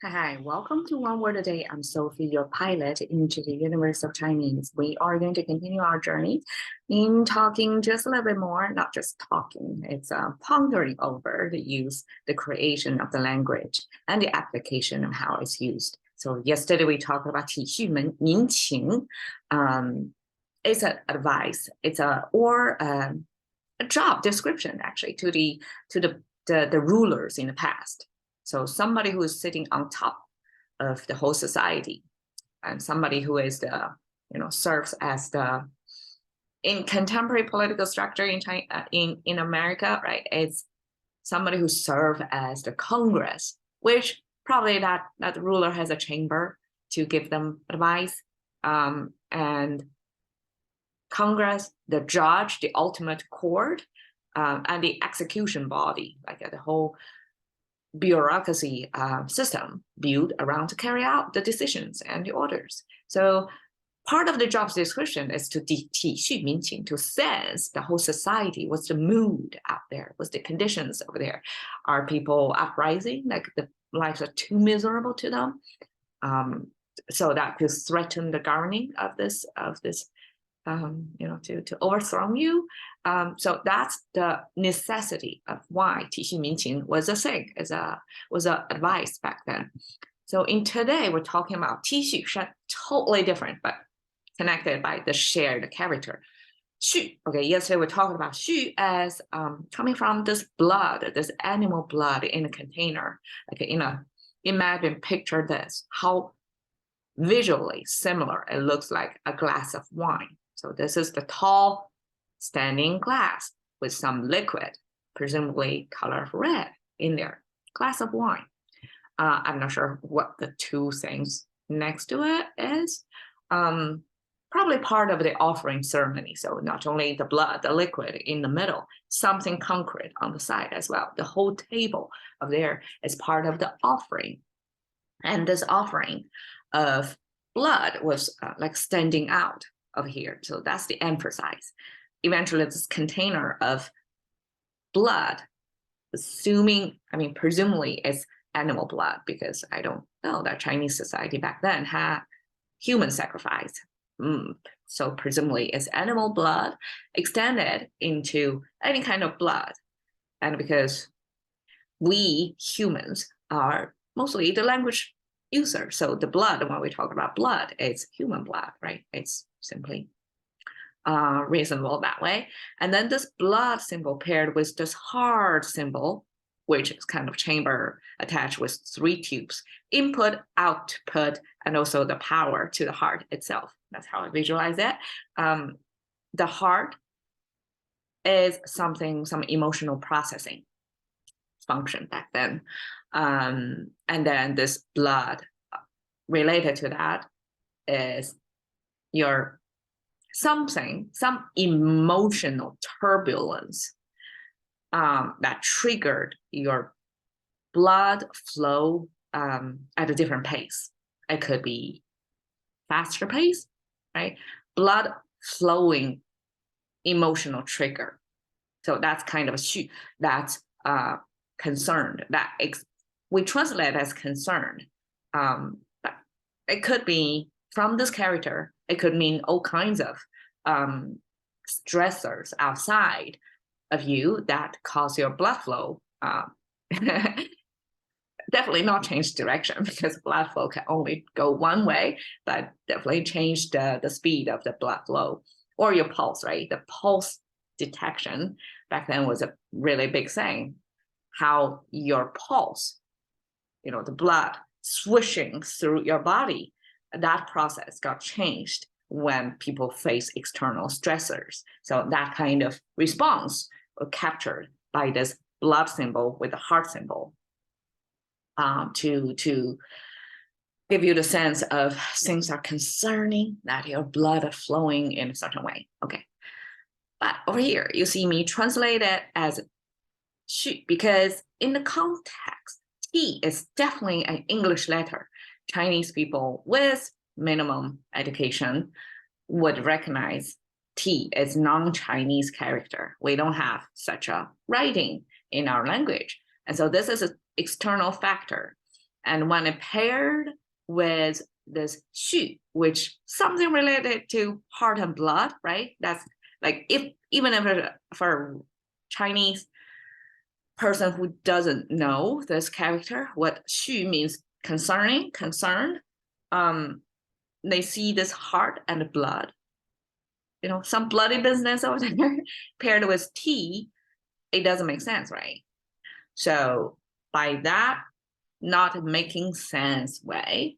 Hi, welcome to One Word a Day. I'm Sophie, your pilot into the universe of Chinese. We are going to continue our journey in talking just a little bit more, not just talking. It's pondering over the use, the creation of the language, and the application of how it's used. So yesterday we talked about 体恤民情. It's an advice. It's a job description actually to the rulers in the past. So somebody who is sitting on top of the whole society, and somebody who is serves as in contemporary political structure in China, in America, right? It's somebody who serves as the Congress, which probably that ruler has a chamber to give them advice, and Congress, the judge, the ultimate court, and the execution body, like the whole bureaucracy system built around to carry out the decisions and the orders. So part of the job description is to 体恤民情, to sense the whole society. What's the mood out there? What's the conditions over there? Are people uprising? Like the lives are too miserable to them? So that could threaten the governing of this to overthrow you. So that's the necessity of why 体恤民情 was a thing, was a advice back then. So in today, we're talking about 体恤, totally different, but connected by the shared character. 恤, okay, yesterday we talked about 恤 as coming from this blood, this animal blood in a container. Like imagine, picture this, how visually similar it looks like a glass of wine. So this is the tall standing glass with some liquid, presumably color of red in there, glass of wine. I'm not sure what the two things next to it is. Probably part of the offering ceremony. So not only the blood, the liquid in the middle, something concrete on the side as well. The whole table of there is part of the offering. And this offering of blood was like standing out of here. So that's the emphasis. Eventually, this container of blood, presumably it's animal blood, because I don't know that Chinese society back then had human sacrifice. So presumably it's animal blood extended into any kind of blood. And because we humans are mostly the language user, so the blood, when we talk about blood, it's human blood, right? It's simply reasonable that way. And then this blood symbol paired with this heart symbol, which is kind of chamber attached with 3 tubes, input, output, and also the power to the heart itself. That's how I visualize it. The heart is some emotional processing function back then. And then this blood related to that is some emotional turbulence that triggered your blood flow at a different pace. It could be faster pace, right? Blood flowing emotional trigger. So that's kind of that's concerned. We translate as concerned. But it could be from this character. It could mean all kinds of stressors outside of you that cause your blood flow. Definitely not change direction, because blood flow can only go one way, but definitely change the speed of the blood flow, or your pulse, right? The pulse detection back then was a really big thing. How your pulse, the blood swishing through your body, that process got changed when people face external stressors. So that kind of response was captured by this blood symbol with the heart symbol, to give you the sense of things are concerning, that your blood are flowing in a certain way. Okay. But over here, you see me translate it as 续, because in the context, T is definitely an English letter. Chinese people with minimum education would recognize T as non-Chinese character. We don't have such a writing in our language. And so this is an external factor. And when it paired with this xu, which something related to heart and blood, right? That's like even if for Chinese person who doesn't know this character, what xu means concerning, concerned, they see this heart and blood, some bloody business over there paired with tea, it doesn't make sense, right? So by that not making sense way,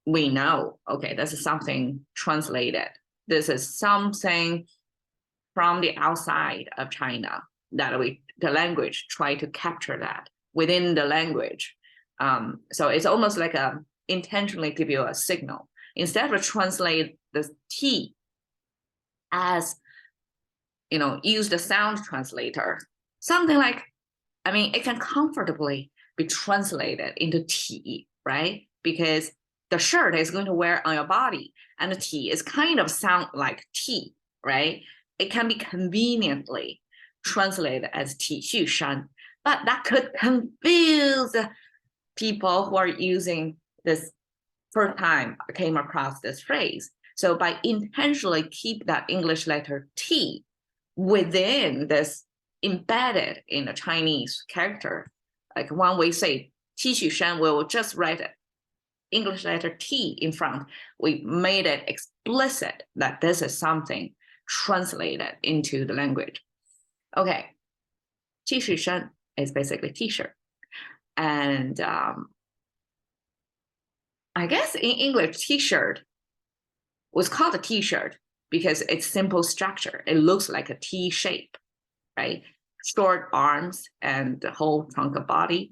we know, okay, this is something translated. This is something from the outside of China that the language try to capture that within the language. So it's almost like intentionally give you a signal. Instead of translate the T as, use the sound translator, something like, it can comfortably be translated into T, right? Because the shirt is going to wear on your body and the T is kind of sound like T, right? It can be conveniently translated as T Xu Shan, but that could confuse people who are using this first time came across this phrase. So by intentionally keep that English letter T within this embedded in a Chinese character, like when we say T Xu Shan, we will just write it English letter T in front. We made it explicit that this is something translated into the language. Okay, T Xu Shan is basically t-shirt. And I guess in English, t-shirt was called a t-shirt because it's simple structure. It looks like a T shape, right? Short arms and the whole trunk of body,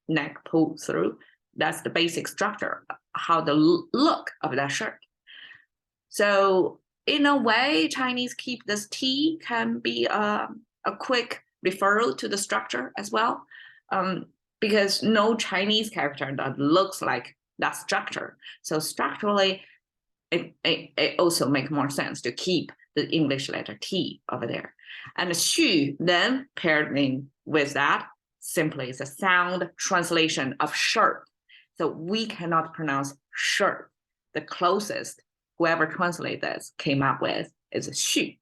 neck pulled through. That's the basic structure, how the look of that shirt. So in a way, Chinese keep this T can be a quick referral to the structure as well, because no Chinese character that looks like that structure. So structurally, it also makes more sense to keep the English letter T over there. And the xu then paired in with that simply is a sound translation of shirt. So we cannot pronounce shirt. The closest whoever translated this came up with is a xu.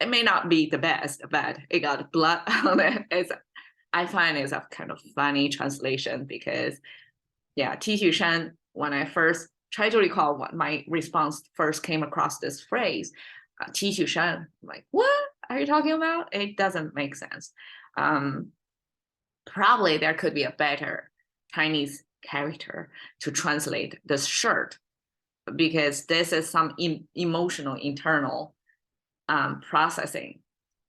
It may not be the best, but it got blood on it. I find it's a kind of funny translation because, yeah, T Xu Shan, when I first tried to recall what my response first came across this phrase, T Xu Shan, I'm like, what are you talking about? It doesn't make sense. Probably there could be a better Chinese character to translate this shirt, because this is some emotional internal processing,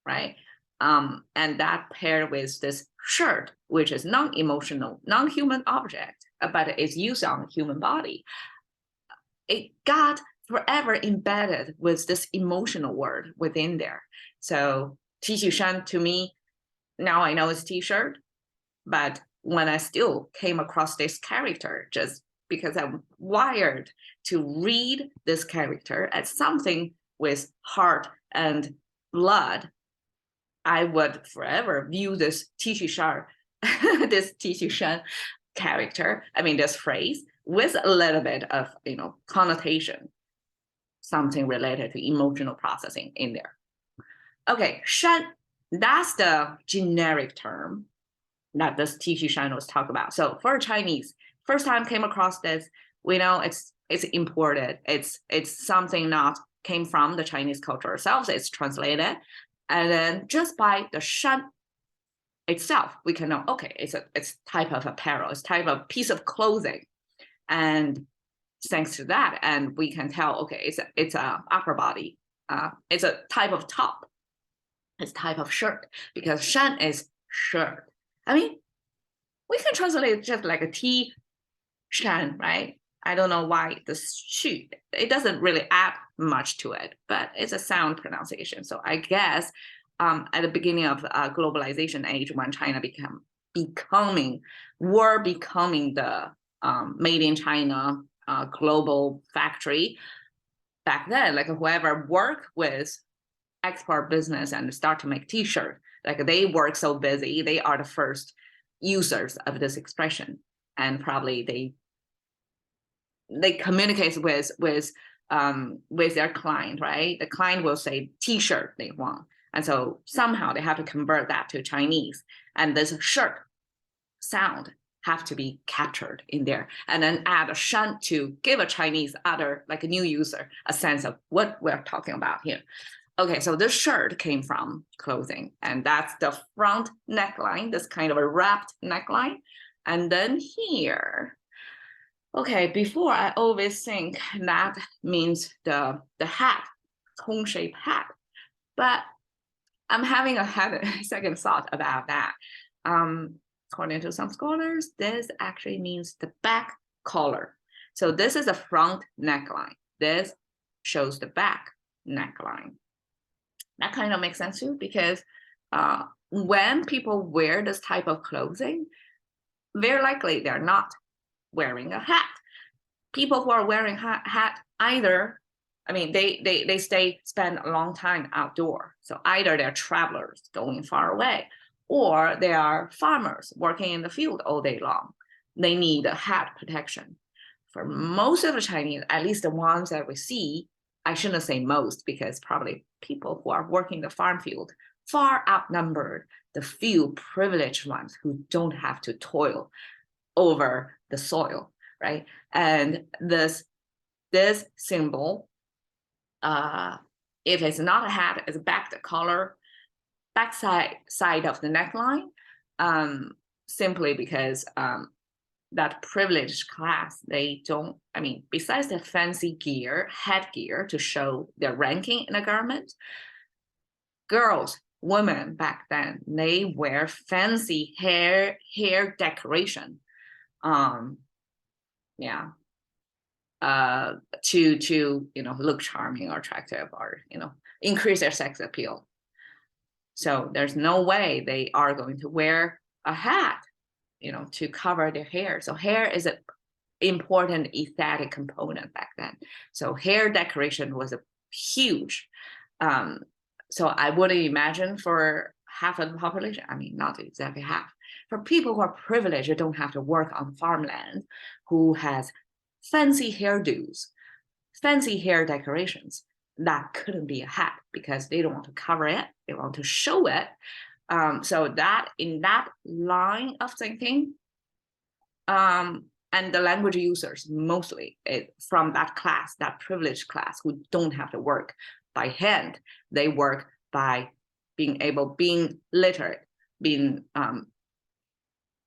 right? And that paired with this shirt, which is non-emotional, non-human object, but it's used on the human body. It got forever embedded with this emotional word within there. So T Xu Shan to me, now I know it's t-shirt, but when I still came across this character, just because I'm wired to read this character as something with heart and blood, I would forever view this T Xu Shan, this T Xu Shan character, this phrase, with a little bit of connotation, something related to emotional processing in there. Okay, Shan, that's the generic term that this T Xu Shan was talked about. So for Chinese, first time came across this, we know it's imported. It's something not came from the Chinese culture itself. It's translated, and then just by the Shan itself, we can know, okay, it's type of apparel, it's type of piece of clothing, and thanks to that, and we can tell, okay, it's a upper body, it's a type of top, it's type of shirt, because Shan is shirt. We can translate it just like a T Shan, right? I don't know why the xu, it doesn't really add much to it, but it's a sound pronunciation. So I guess at the beginning of globalization age, when China becoming the made in China global factory, back then, like whoever worked with export business and start to make t-shirt, like they work so busy, they are the first users of this expression, and probably they communicate with their client, right? The client will say T-shirt they want, and so somehow they have to convert that to Chinese, and this shirt sound have to be captured in there, and then add a shunt to give a Chinese other, like a new user, a sense of what we're talking about here. Okay, so this shirt came from clothing, and that's the front neckline, this kind of a wrapped neckline. And then here, okay, before I always think that means the hat, cone-shaped hat, but I'm having a second thought about that. According to some scholars, this actually means the back collar. So this is a front neckline. This shows the back neckline. That kind of makes sense too, because when people wear this type of clothing, very likely they're not wearing a hat. People who are wearing hat either, I mean, they spend a long time outdoor. So either they're travelers going far away, or they are farmers working in the field all day long. They need a hat protection. For most of the Chinese, at least the ones that we see, I shouldn't say most, because probably people who are working the farm field far outnumbered the few privileged ones who don't have to toil over the soil, right? And this symbol, if it's not a hat, it's a back collar, backside of the neckline, simply because that privileged class, they don't, I mean, besides the fancy gear, headgear to show their ranking in the government, girls, women back then, they wear fancy hair decoration. Yeah. To look charming or attractive, or increase their sex appeal. So there's no way they are going to wear a hat, to cover their hair. So hair is an important aesthetic component back then. So hair decoration was a huge. So I wouldn't imagine for half of the population, I mean, not exactly half, for people who are privileged, who don't have to work on farmland, who has fancy hairdos, fancy hair decorations, that couldn't be a hat because they don't want to cover it, they want to show it. So that in that line of thinking, and the language users mostly from that class, that privileged class who don't have to work by hand, they work by being literate,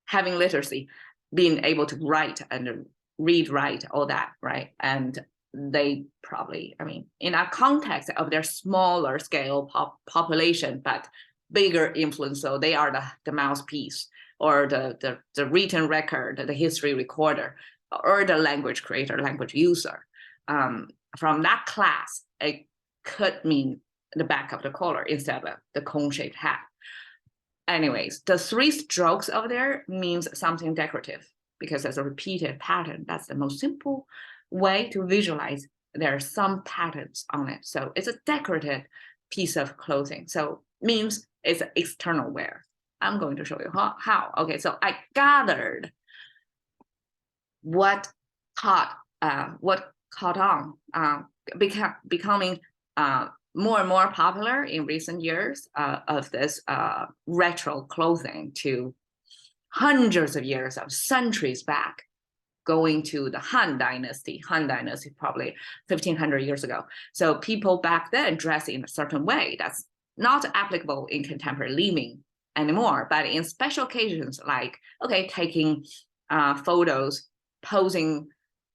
having literacy, being able to write and read, write, all that, right? And they probably, I mean, in a context of their smaller scale population, but bigger influence, so they are the mouthpiece, or the written record, the history recorder, or the language creator, language user. From that class, it could mean the back of the collar instead of the cone-shaped hat. Anyways, the 3 strokes over there means something decorative, because there's a repeated pattern. That's the most simple way to visualize. There are some patterns on it. So it's a decorative piece of clothing. So means it's external wear. I'm going to show you how. Okay, so I gathered what caught on, becoming more and more popular in recent years, of this retro clothing, to hundreds of years, of centuries back, going to the Han Dynasty probably 1500 years ago. So people back then dress in a certain way that's not applicable in contemporary living anymore, but in special occasions, like, okay, taking photos, posing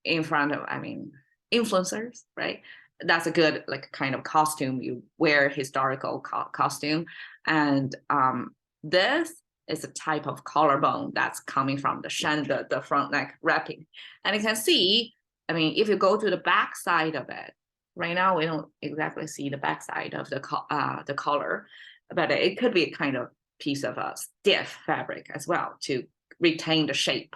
in front of, I mean, influencers, right? That's a good, like, kind of costume. You wear historical costume. And this is a type of collarbone that's coming from the front neck wrapping. And you can see, I mean, if you go to the back side of it, right now we don't exactly see the back side of the collar, but it could be a kind of piece of a stiff fabric as well to retain the shape.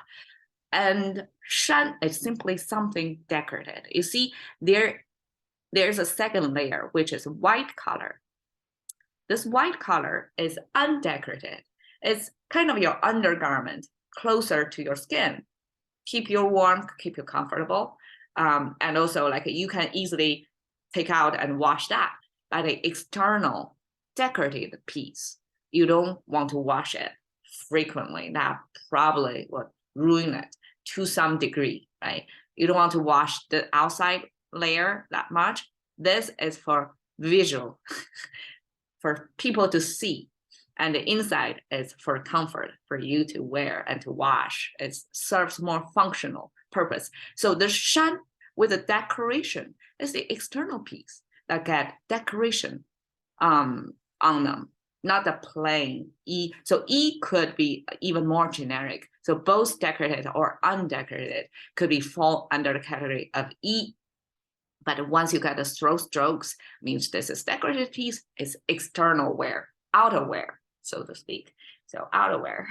And shunt is simply something decorated. You see, there's a second layer, which is white color. This white color is undecorated. It's kind of your undergarment closer to your skin, keep you warm, keep you comfortable. And also like you can easily take out and wash that. But the external decorative piece, you don't want to wash it frequently. That probably would ruin it to some degree, right? You don't want to wash the outside layer that much. This is for visual, for people to see. And the inside is for comfort, for you to wear and to wash. It serves more functional purpose. So the shan with the decoration is the external piece that get decoration on them, not the plain E. So E could be even more generic. So both decorated or undecorated could be fall under the category of E. But once you get the strokes, means this is decorative piece, is external wear, outer wear, so to speak. So outerwear.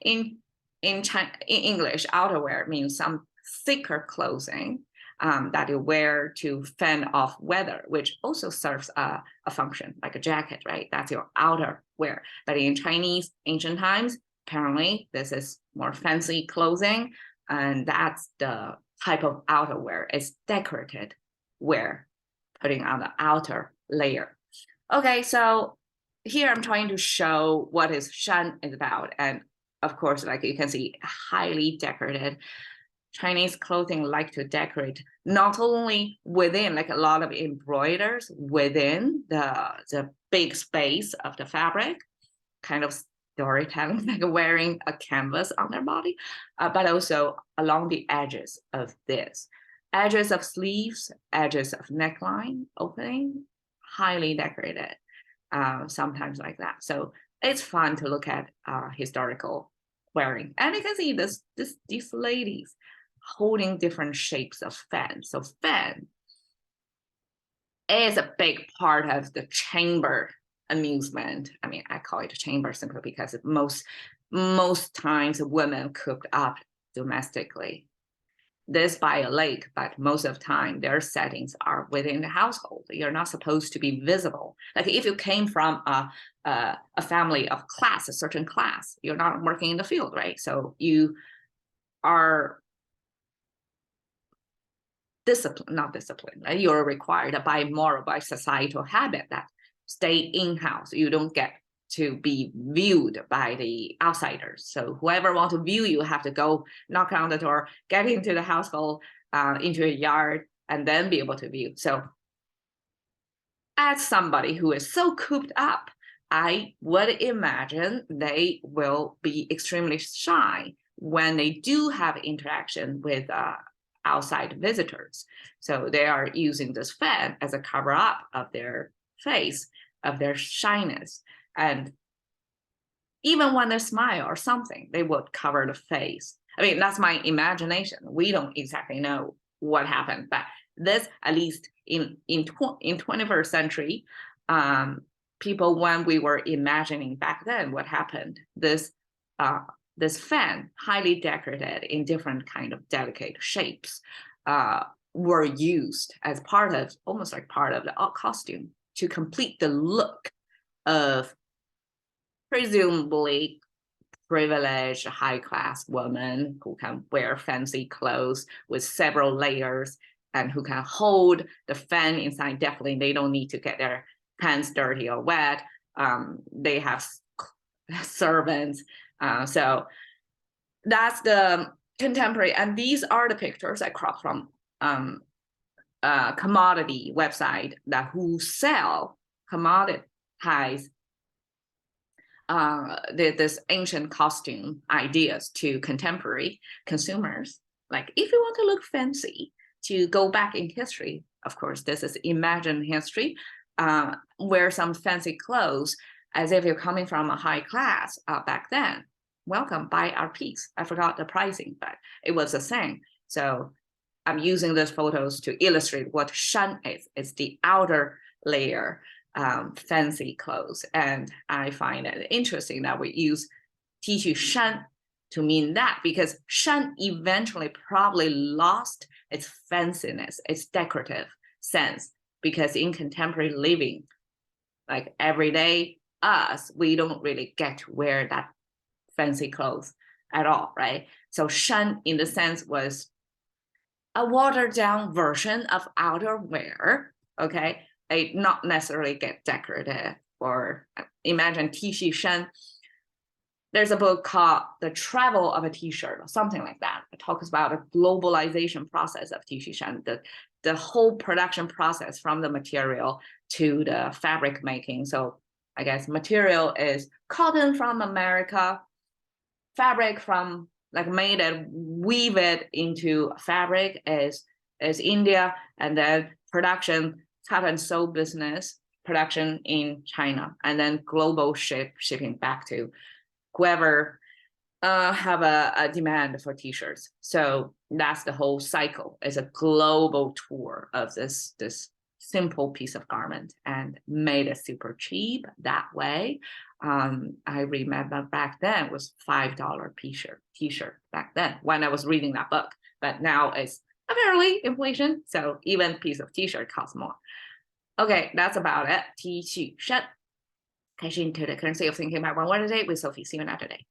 in English, outerwear means some thicker clothing that you wear to fend off weather, which also serves a function, like a jacket, right? That's your outer wear. But in Chinese ancient times, apparently this is more fancy clothing, and that's the type of outerwear. It's decorated wear, putting on the outer layer. Okay, so here I'm trying to show what is shan is about. And of course, like you can see, highly decorated. Chinese clothing like to decorate not only within, like a lot of embroiders within the big space of the fabric, kind of storytelling, like wearing a canvas on their body, but also along the edges of this. Edges of sleeves, edges of neckline opening, highly decorated, sometimes like that. So it's fun to look at historical wearing. And you can see these ladies holding different shapes of fan. So fan is a big part of the chamber amusement. I mean, I call it a chamber simply because most times women cooked up domestically. This by a lake, but most of the time their settings are within the household. You're not supposed to be visible. Like if you came from a family of class, a certain class, you're not working in the field, right? So you are not disciplined, right? You're required by societal habit that stay in-house. You don't get to be viewed by the outsiders. So whoever wants to view you have to go knock on the door, get into the household, into a yard, and then be able to view. So as somebody who is so cooped up, I would imagine they will be extremely shy when they do have interaction with outside visitors. So they are using this fan as a cover up of their face, of their shyness. And even when they smile or something, they would cover the face. I mean, that's my imagination. We don't exactly know what happened, but this, at least in 21st century, people, when we were imagining back then what happened, this fan, highly decorated in different kind of delicate shapes, were used as part of, almost like part of the costume to complete the look of presumably privileged high-class woman who can wear fancy clothes with several layers and who can hold the fan inside. Definitely, they don't need to get their hands dirty or wet. They have servants. So that's the contemporary. And these are the pictures I cropped from commodity website that who sell commoditize this ancient costume ideas to contemporary consumers. Like if you want to look fancy, to go back in history, of course, this is imagined history, wear some fancy clothes as if you're coming from a high class back then. Welcome, buy our piece. I forgot the pricing, but it was the same. So I'm using these photos to illustrate what shan is. It's the outer layer, fancy clothes. And I find it interesting that we use T shan to mean that, because shan eventually probably lost its fanciness, its decorative sense, because in contemporary living, like everyday us, we don't really get to wear that fancy clothes at all, right? So shan in the sense was a watered down version of outerwear, okay? It not necessarily get decorative, or imagine 'T 恤衫. There's a book called The Travel of a T-shirt or something like that. It talks about a globalization process of 'T 恤衫, the whole production process from the material to the fabric making. So I guess material is cotton from America, fabric from like made and weave it into fabric is India, and then production, cut and sew business, production in China, and then global shipping back to whoever have a demand for t-shirts. So that's the whole cycle. It's a global tour of this simple piece of garment, and made it super cheap that way. I remember back then it was $5 t-shirt back then when I was reading that book, but now it's apparently inflation, so even piece of t-shirt costs more. Okay, that's about it. 'T 恤衫. Cash into the currency of thinking about one word a day with Sophie. See you another day.